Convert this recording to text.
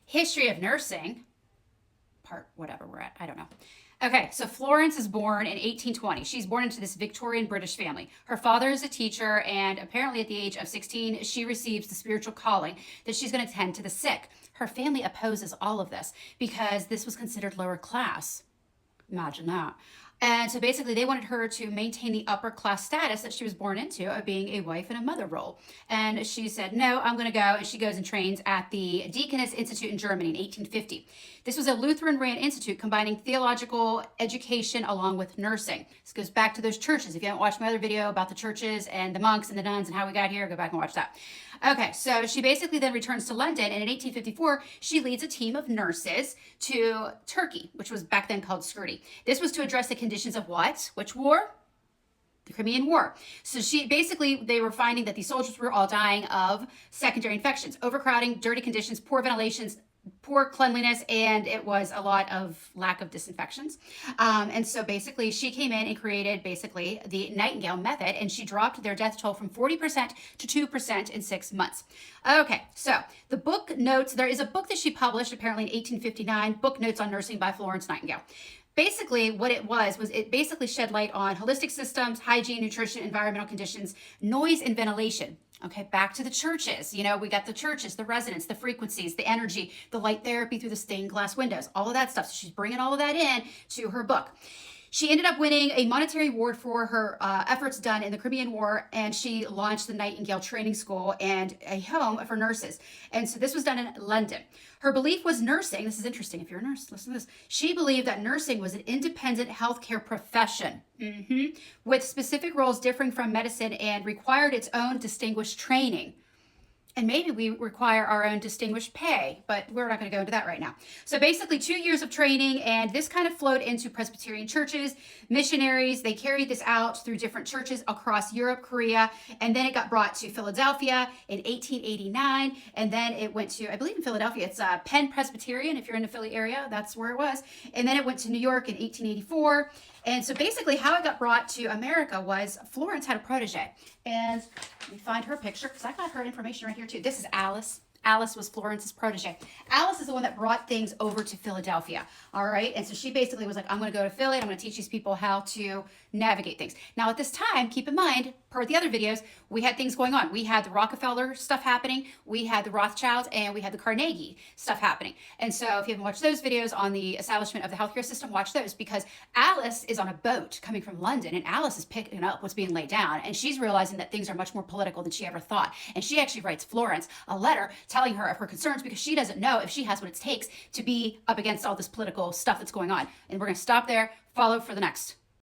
history of nursing, part whatever we're at, I don't know. Okay, so Florence is born in 1820. She's born into this Victorian British family. Her father is a teacher, and apparently at the age of 16, she receives the spiritual calling that she's going to tend to the sick. Her family opposes all of this because this was considered lower class. Imagine that. And so basically, they wanted her to maintain the upper class status that she was born into of being a wife and a mother role. And she said, no, I'm going to go. And she goes and trains at the Deaconess Institute in Germany in 1850. This was a Lutheran ran institute combining theological education along with nursing. This goes back to those churches. If you haven't watched my other video about the churches and the monks and the nuns and how we got here, go back and watch that. Okay, so she basically then returns to London, and in 1854, she leads a team of nurses to Turkey, which was back then called Skirty. This was to address the conditions of what? Which war? The Crimean War. So they were finding that these soldiers were all dying of secondary infections, overcrowding, dirty conditions, poor ventilations, poor cleanliness, and it was a lot of lack of disinfections. And so basically she came in and created basically the Nightingale method, and she dropped their death toll from 40% to 2% in 6 months. Okay, so the book notes, there is a book that she published apparently in 1859, Book Notes on Nursing by Florence Nightingale. Basically, what it was it basically shed light on holistic systems, hygiene, nutrition, environmental conditions, noise, and ventilation. Okay, back to the churches. You know, we got the churches, the residents, the frequencies, the energy, the light therapy through the stained glass windows, all of that stuff. So she's bringing all of that in to her book. She ended up winning a monetary award for her efforts done in the Crimean War, and she launched the Nightingale Training School and a home for nurses. And so this was done in London. Her belief was nursing. This is interesting. If you're a nurse, listen to this. She believed that nursing was an independent healthcare profession with specific roles differing from medicine and required its own distinguished training. And maybe we require our own distinguished pay, but we're not going to go into that right now. So basically 2 years of training, and this kind of flowed into Presbyterian churches, missionaries. They carried this out through different churches across Europe, Korea, and then it got brought to Philadelphia in 1889, and then it went to, I believe in Philadelphia, it's Penn Presbyterian, if you're in the Philly area, that's where it was. And then it went to New York in 1884. And so basically how it got brought to America was Florence had a protege. And let me find her picture because I got her information right here too. This is Alice. Alice was Florence's protege. Alice is the one that brought things over to Philadelphia. All right. And so she basically was like, I'm going to go to Philly and I'm going to teach these people how to navigate things. Now, at this time, keep in mind, per the other videos, we had things going on. We had the Rockefeller stuff happening. We had the Rothschilds, and we had the Carnegie stuff happening. And so if you haven't watched those videos on the establishment of the healthcare system, watch those, because Alice is on a boat coming from London, and Alice is picking up what's being laid down. And she's realizing that things are much more political than she ever thought. And she actually writes Florence a letter telling her of her concerns because she doesn't know if she has what it takes to be up against all this political stuff that's going on. And we're going to stop there, follow for the next.